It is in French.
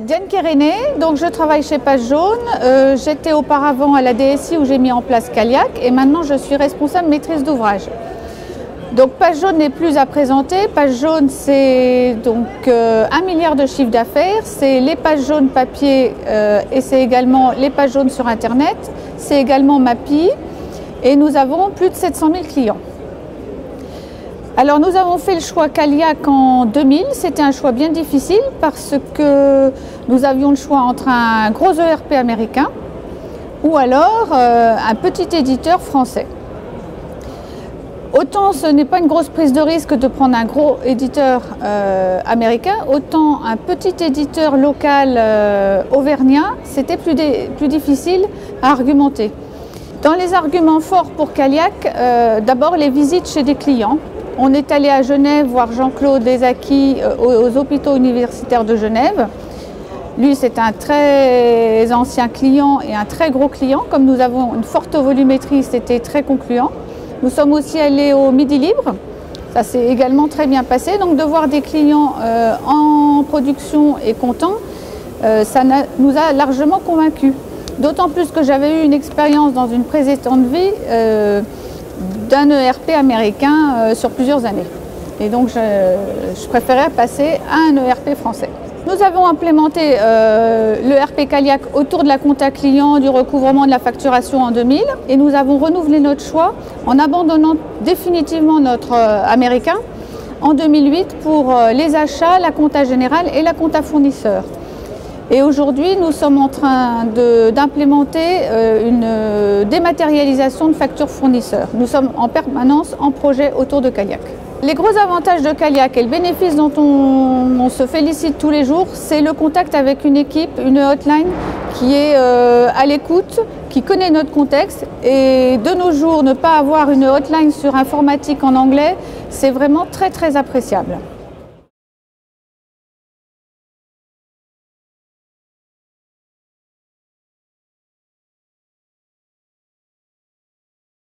Diane Kéréné, donc je travaille chez Page Jaune. J'étais auparavant à la DSI où j'ai mis en place Caliac et maintenant je suis responsable maîtrise d'ouvrage. Donc Page Jaune n'est plus à présenter. Page Jaune, c'est donc 1 milliard de chiffre d'affaires. C'est les pages jaunes papier et c'est également les pages jaunes sur Internet. C'est également Mappy et nous avons plus de 700 000 clients. Alors nous avons fait le choix Caliac en 2000, c'était un choix bien difficile parce que nous avions le choix entre un gros ERP américain ou alors un petit éditeur français. Autant ce n'est pas une grosse prise de risque de prendre un gros éditeur américain, autant un petit éditeur local auvergnat, c'était plus difficile à argumenter. Dans les arguments forts pour Caliac, d'abord les visites chez des clients. On est allé à Genève voir Jean-Claude Desacquis aux hôpitaux universitaires de Genève. Lui, c'est un très ancien client et un très gros client. Comme nous avons une forte volumétrie, c'était très concluant. Nous sommes aussi allés au Midi Libre. Ça s'est également très bien passé. Donc de voir des clients en production et contents, ça nous a largement convaincus. D'autant plus que j'avais eu une expérience dans une précédente vie d'un ERP américain sur plusieurs années. Et donc je préférais passer à un ERP français. Nous avons implémenté l'ERP Caliac autour de la compta client, du recouvrement de la facturation en 2000 et nous avons renouvelé notre choix en abandonnant définitivement notre américain en 2008 pour les achats, la compta générale et la compta fournisseur. Et aujourd'hui, nous sommes en train d'implémenter une dématérialisation de factures fournisseurs. Nous sommes en permanence en projet autour de Caliac. Les gros avantages de Caliac et le bénéfice dont on se félicite tous les jours, c'est le contact avec une équipe, une hotline qui est à l'écoute, qui connaît notre contexte. Et de nos jours, ne pas avoir une hotline sur informatique en anglais, c'est vraiment très appréciable.